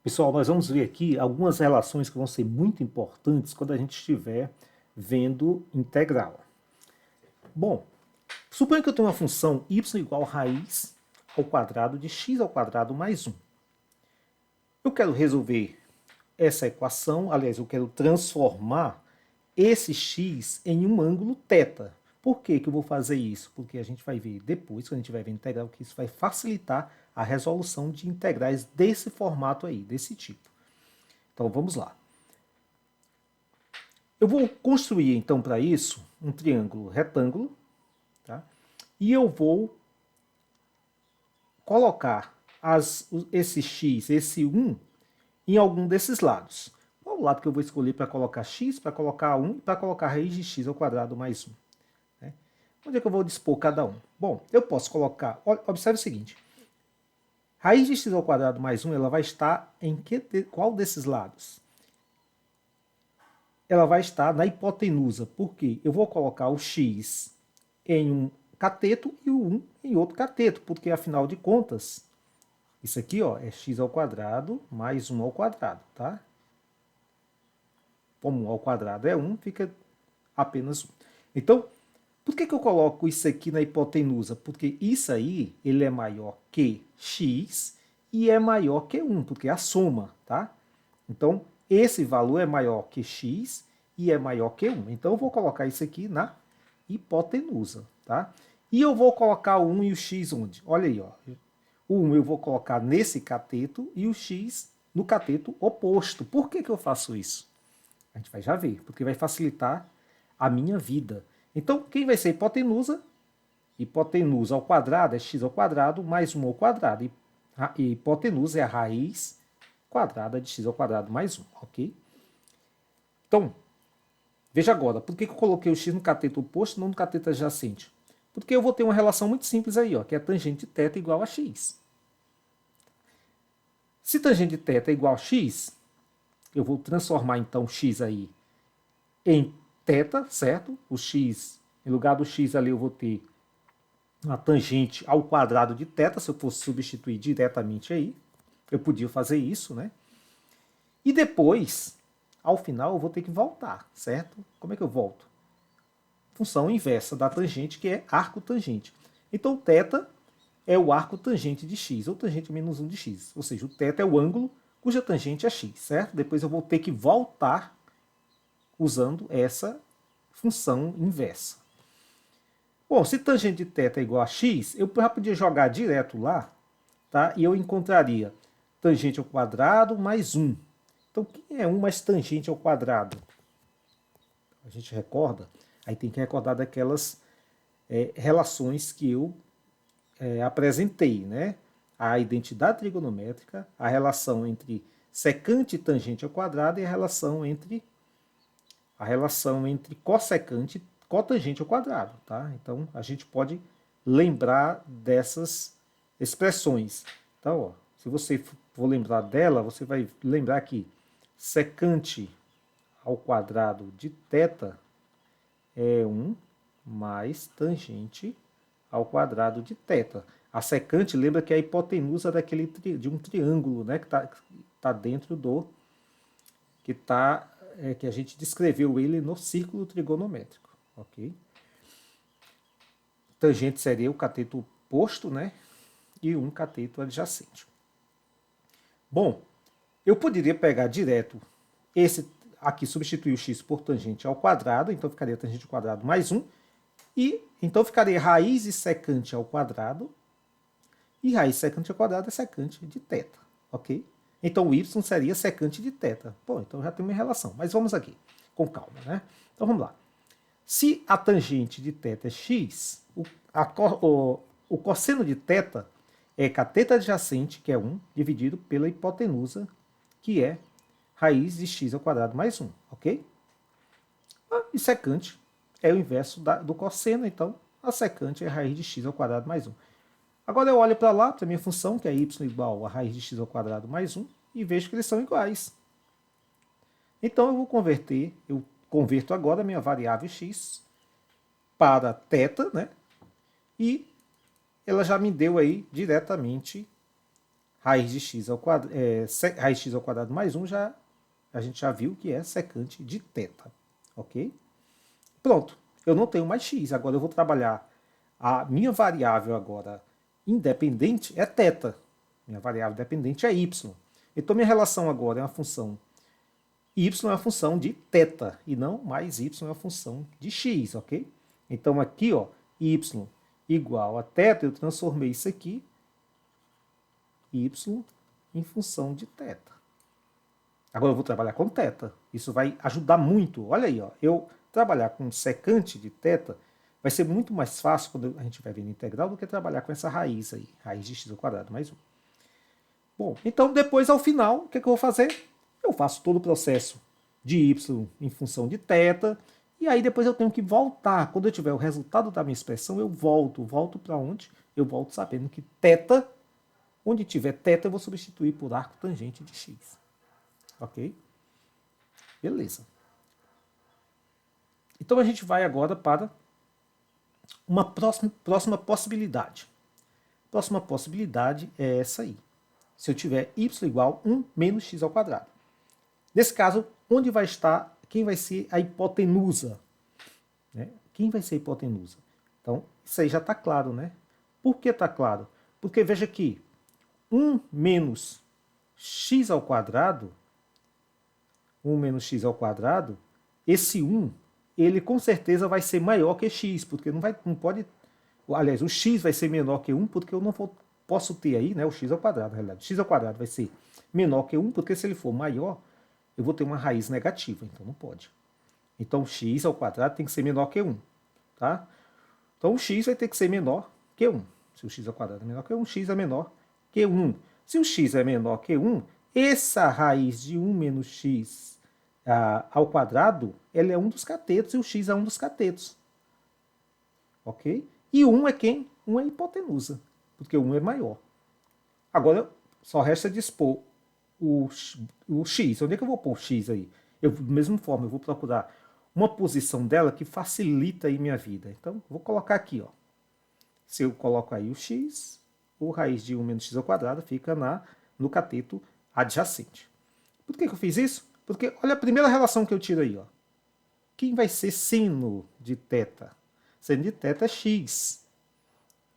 Pessoal, nós vamos ver aqui algumas relações que vão ser muito importantes quando a gente estiver vendo integral. Bom, suponha que eu tenho uma função y igual a raiz ao quadrado de x ao quadrado mais 1. Eu quero resolver essa equação, aliás, eu quero transformar esse x em um ângulo θ. Por que eu vou fazer isso? Porque a gente vai ver depois, quando a gente vai ver integral, que isso vai facilitar a resolução de integrais desse formato aí, desse tipo. Então vamos lá. Eu vou construir então para isso um triângulo retângulo, tá? E eu vou colocar esse x, esse 1, em algum desses lados. Qual o lado que eu vou escolher para colocar x, para colocar 1 e para colocar raiz de x ao quadrado mais 1? Né? Onde é que eu vou dispor cada um? Bom, eu posso colocar, observe o seguinte, raiz de x ao quadrado mais 1 ela vai estar em qual desses lados? Ela vai estar na hipotenusa, porque eu vou colocar o x em um cateto e o 1 em outro cateto, porque afinal de contas, isso aqui ó, é x ao quadrado mais 1 ao quadrado, tá? Como 1 ao quadrado é 1, fica apenas 1. Então, por que eu coloco isso aqui na hipotenusa? Porque isso aí, ele é maior que x e é maior que 1, porque é a soma, tá? Então, esse valor é maior que x e é maior que 1. Então, eu vou colocar isso aqui na hipotenusa, tá? E eu vou colocar o 1 e o x onde? Olha aí, ó. O 1 eu vou colocar nesse cateto e o x no cateto oposto. Por que eu faço isso? A gente vai já ver, porque vai facilitar a minha vida. Então, quem vai ser hipotenusa? Hipotenusa ao quadrado é x ao quadrado mais 1 ao quadrado. E hipotenusa é a raiz quadrada de x ao quadrado mais 1, ok? Então, veja agora, por que eu coloquei o x no cateto oposto e não no cateto adjacente? Porque eu vou ter uma relação muito simples aí, ó, que é a tangente de θ igual a x. Se tangente de θ é igual a x, eu vou transformar então x aí em θ, certo? O x, em lugar do x ali eu vou ter uma tangente ao quadrado de θ, se eu fosse substituir diretamente aí. Eu podia fazer isso, né? E depois, ao final, eu vou ter que voltar, certo? Como é que eu volto? Função inversa da tangente, que é arco tangente. Então, θ é o arco tangente de x, ou tangente menos 1 de x. Ou seja, o θ é o ângulo cuja tangente é x, certo? Depois eu vou ter que voltar usando essa função inversa. Bom, se tangente de θ é igual a x, eu já podia jogar direto lá, tá? E eu encontraria tangente ao quadrado mais 1. Então, quem é 1 mais tangente ao quadrado? A gente recorda? Aí tem que recordar daquelas relações que eu apresentei, né? A identidade trigonométrica, a relação entre secante e tangente ao quadrado e a relação entre cossecante e cotangente ao quadrado, tá? Então, a gente pode lembrar dessas expressões. Então, ó, se você for lembrar dela, você vai lembrar que secante ao quadrado de θ é 1 mais tangente ao quadrado de θ. A secante lembra que é a hipotenusa de um triângulo, né, que está dentro do que a gente descreveu ele no círculo trigonométrico, ok? Tangente seria o cateto oposto, né, e um cateto adjacente. Bom, eu poderia pegar direto esse aqui, substituir o x por tangente ao quadrado, então ficaria tangente ao quadrado mais 1, e então ficaria raiz e secante ao quadrado, e raiz secante ao quadrado é secante de θ, ok? Então o y seria secante de θ. Bom, então já tem uma relação, mas vamos aqui, com calma, né? Então vamos lá. Se a tangente de θ é x, o cosseno de θ é cateto adjacente, que é 1, dividido pela hipotenusa, que é raiz de x ao quadrado mais 1, ok? E secante é o inverso do cosseno, então a secante é a raiz de x ao quadrado mais 1. Agora eu olho para lá, para a minha função, que é y igual a raiz de x ao quadrado mais 1, e vejo que eles são iguais. Então eu converto agora a minha variável x para θ, né? E ela já me deu aí diretamente raiz de x ao quadrado, raiz de x ao quadrado mais 1, a gente já viu que é secante de θ, ok? Pronto, eu não tenho mais x, agora eu vou trabalhar a minha variável agora independente é θ, minha variável dependente é y. Então minha relação agora é uma função y é uma função de θ, e não mais y é uma função de x, ok? Então aqui, ó, y igual a θ, eu transformei isso aqui, y em função de θ. Agora eu vou trabalhar com θ. Isso vai ajudar muito. Olha aí, ó, eu trabalhar com secante de θ vai ser muito mais fácil quando a gente vai ver no integral do que trabalhar com essa raiz aí, raiz de x ao quadrado mais 1. Bom, então depois ao final, o que eu vou fazer? Eu faço todo o processo de y em função de θ, e aí depois eu tenho que voltar. Quando eu tiver o resultado da minha expressão, eu volto. Volto para onde? Eu volto sabendo que θ, onde tiver θ, eu vou substituir por arco tangente de x. Ok? Beleza. Então a gente vai agora para uma próxima possibilidade. A próxima possibilidade é essa aí. Se eu tiver y igual a 1 menos x ao quadrado. Nesse caso, onde vai estar, quem vai ser a hipotenusa? Né? Quem vai ser a hipotenusa? Então, isso aí já está claro, né? Por que está claro? Porque veja aqui, 1 menos x ao quadrado, 1 menos x ao quadrado, esse 1, ele com certeza vai ser maior que x, porque não pode... Aliás, o x vai ser menor que 1, porque eu não posso ter aí, né, o x ao quadrado, na realidade. X ao quadrado vai ser menor que 1, porque se ele for maior, eu vou ter uma raiz negativa, então não pode. Então, x ao quadrado tem que ser menor que 1. Tá? Então, o x vai ter que ser menor que 1. Se o x ao quadrado é menor que 1, x é menor que 1. Se o x é menor que 1, essa raiz de 1 menos x ao quadrado, ela é um dos catetos, e o x é um dos catetos. Ok? E 1 é quem? 1 é a hipotenusa, porque 1 é maior. Agora, só resta dispor o x. Onde é que eu vou pôr o x aí? Da mesma forma, eu vou procurar uma posição dela que facilita aí minha vida. Então, vou colocar aqui, ó. Se eu coloco aí o x, o raiz de 1 menos x ao quadrado fica no cateto adjacente. Por que eu fiz isso? Porque olha a primeira relação que eu tiro aí, ó. Quem vai ser seno de θ? Seno de θ é x.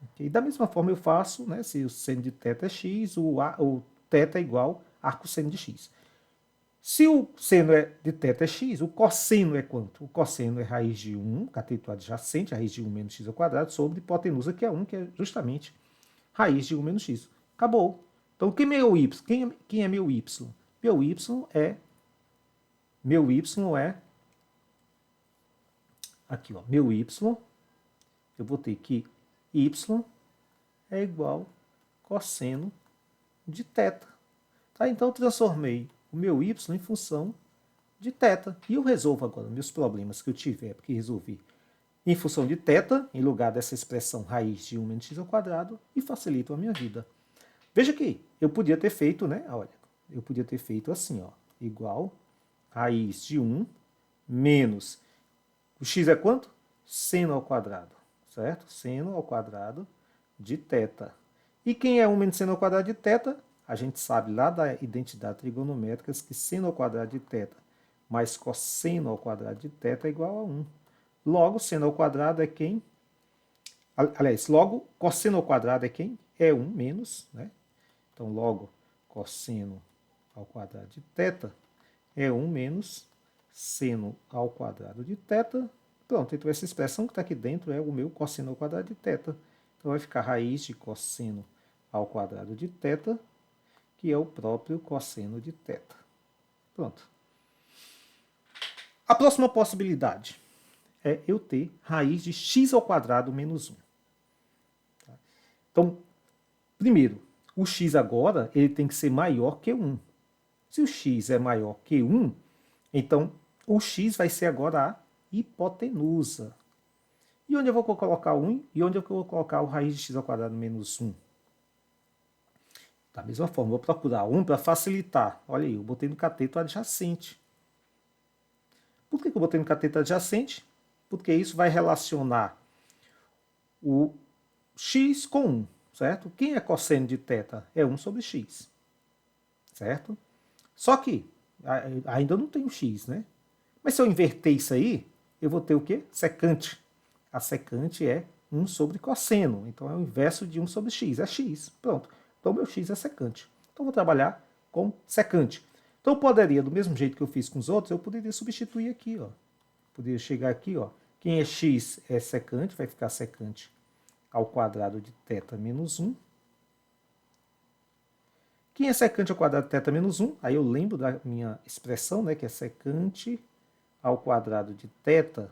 Okay? Da mesma forma eu faço, né, se o seno de θ é x, o θ é igual a arcosseno de x. Se o seno de θ é x, o cosseno é quanto? O cosseno é raiz de 1, cateto adjacente, raiz de 1 menos x ao quadrado, sobre hipotenusa, que é 1, que é justamente raiz de 1 menos x. Acabou. Então, quem é meu y? Quem é meu y? Meu y é aqui, ó, meu y, eu vou ter que y é igual cosseno de θ. Tá? Então, eu transformei o meu y em função de θ. E eu resolvo agora meus problemas que eu tiver, porque resolvi em função de θ, em lugar dessa expressão raiz de 1 menos x ao quadrado, e facilito a minha vida. Veja aqui, eu podia ter feito, né? Olha, eu podia ter feito assim, ó, igual raiz de 1 menos... O x é quanto? Seno ao quadrado, certo? Seno ao quadrado de θ. E quem é 1 menos seno ao quadrado de θ? A gente sabe lá da identidade trigonométrica que seno ao quadrado de θ mais cosseno ao quadrado de θ é igual a 1. Logo, seno ao quadrado é quem? Aliás, logo, cosseno ao quadrado é quem? É 1 menos, né? Então, logo, cosseno ao quadrado de θ é 1 menos seno ao quadrado de θ. Pronto, então essa expressão que está aqui dentro é o meu cosseno ao quadrado de θ. Então vai ficar raiz de cosseno ao quadrado de θ, que é o próprio cosseno de θ. Pronto. A próxima possibilidade é eu ter raiz de x ao quadrado menos 1. Então, primeiro, o x agora ele tem que ser maior que 1. Se o x é maior que 1, então o x vai ser agora a hipotenusa. E onde eu vou colocar o 1? E onde eu vou colocar o raiz de x ao quadrado menos 1? Da mesma forma, vou procurar 1 para facilitar. Olha aí, eu botei no cateto adjacente. Por que eu botei no cateto adjacente? Porque isso vai relacionar o x com 1. certo? Quem é cosseno de θ? É 1 sobre x, certo? Só que ainda não tenho x, né? Mas se eu inverter isso aí, eu vou ter o quê? Secante. A secante é 1 sobre cosseno. Então é o inverso de 1 sobre x. É x. Pronto. Então meu x é secante. Então eu vou trabalhar com secante. Então eu poderia, do mesmo jeito que eu fiz com os outros, eu poderia substituir aqui, ó. Poderia chegar aqui, ó. Quem é x é secante, vai ficar secante ao quadrado de θ menos 1. Quem é secante ao quadrado de θ menos 1? Aí eu lembro da minha expressão, né, que é secante ao quadrado de θ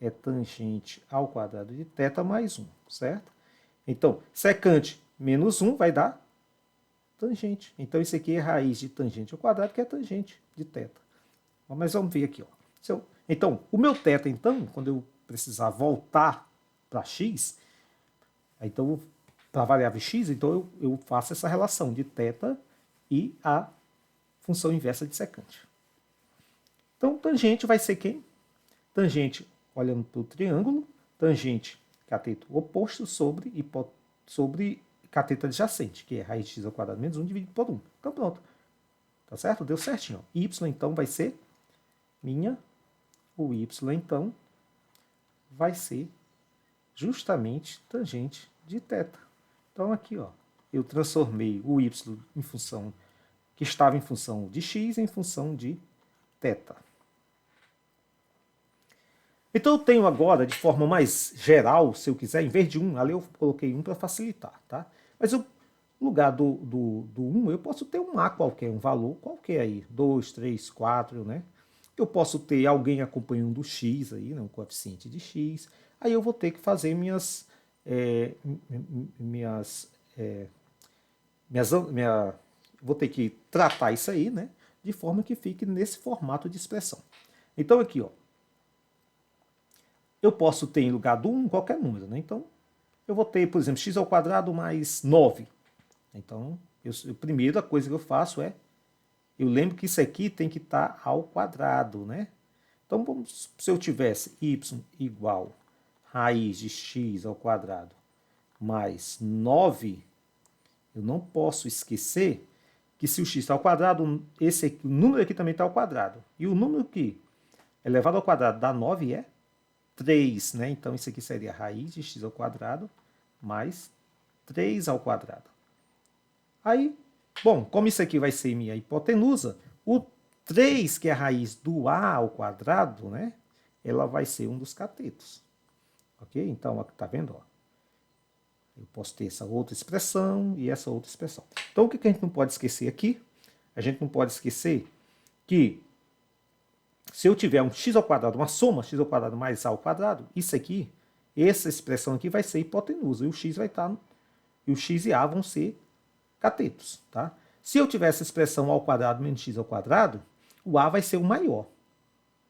é tangente ao quadrado de θ mais 1, certo? Então, secante menos 1 vai dar tangente. Então, isso aqui é raiz de tangente ao quadrado, que é tangente de θ. Mas vamos ver aqui, ó. Então, o meu θ, então, quando eu precisar voltar para x, então, para a variável x, então eu faço essa relação de θ e a função inversa de secante. Então, tangente vai ser quem? Tangente, olhando para o triângulo, tangente cateto oposto sobre cateto adjacente, que é raiz de x ao quadrado menos 1 dividido por 1. Então, pronto. Tá certo? Deu certinho. Y, então, vai ser o y, então, vai ser justamente tangente de θ. Então, aqui, ó, eu transformei o y em função, que estava em função de x, em função de θ. Então, eu tenho agora, de forma mais geral, se eu quiser, em vez de 1, ali eu coloquei 1 para facilitar, tá? Mas no lugar do 1, eu posso ter um A qualquer, um valor qualquer aí, 2, 3, 4, né? Eu posso ter alguém acompanhando o x aí, né, um coeficiente de x. Aí eu vou ter que fazer vou ter que tratar isso aí, né, de forma que fique nesse formato de expressão. Então aqui, ó, eu posso ter em lugar do 1 qualquer número, né? Então eu vou ter, por exemplo, x ao quadrado mais 9. Então, a primeira coisa que eu faço é, eu lembro que isso aqui tem que estar ao quadrado, né? Então, se eu tivesse y igual raiz de x ao quadrado mais 9, eu não posso esquecer que se o x está ao quadrado, o número aqui também está ao quadrado. E o número que elevado ao quadrado dá 9 é 3, né? Então, isso aqui seria raiz de x ao quadrado mais 3 ao quadrado. Aí, bom, como isso aqui vai ser minha hipotenusa, o 3, que é a raiz do a ao quadrado, né? Ela vai ser um dos catetos. Ok? Então, aqui tá vendo? Ó? Eu posso ter essa outra expressão e essa outra expressão. Então, o que a gente não pode esquecer aqui? A gente não pode esquecer que se eu tiver um x ao quadrado, uma soma x ao quadrado mais a ao quadrado, isso aqui, essa expressão aqui vai ser hipotenusa. E o x vai estar, e o x e a vão ser catetos, tá? Se eu tiver essa expressão ao quadrado menos x ao quadrado, o a vai ser o maior,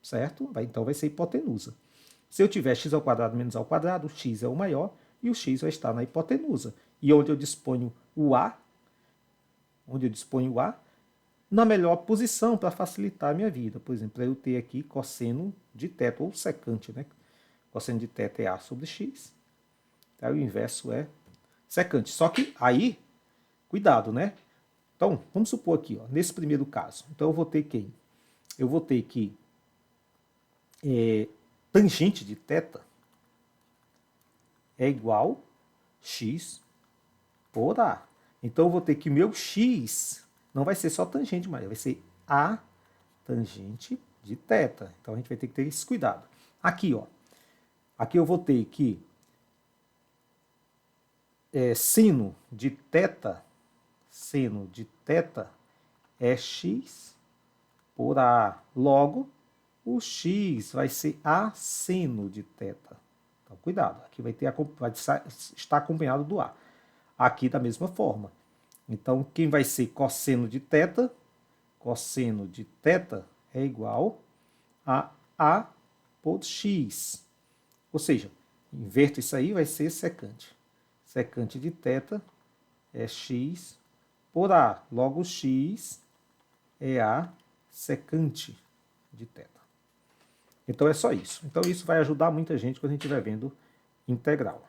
certo? Então vai ser hipotenusa. Se eu tiver x ao quadrado menos a ao quadrado, o x é o maior e o x vai estar na hipotenusa. E onde eu disponho o a, na melhor posição para facilitar a minha vida. Por exemplo, para eu ter aqui cosseno de θ, ou secante, né? Cosseno de θ é a sobre x. Tá? O inverso é secante. Só que aí, cuidado, né? Então, vamos supor aqui, ó, nesse primeiro caso. Então, eu vou ter quem? Eu vou ter que tangente de θ é igual x por a. Então, eu vou ter que meu x não vai ser só tangente, mas vai ser a tangente de θ. Então, a gente vai ter que ter esse cuidado. Aqui, ó. Aqui eu vou ter que sino de θ é x por a. Logo, o x vai ser a seno de θ. Então, cuidado, aqui vai estar acompanhado do a. Aqui da mesma forma. Então, quem vai ser cosseno de θ? Cosseno de θ é igual a por x. Ou seja, inverto isso aí, vai ser secante. Secante de θ é x por a. Logo, x é a secante de θ. Então, é só isso. Então, isso vai ajudar muita gente quando a gente estiver vendo integral.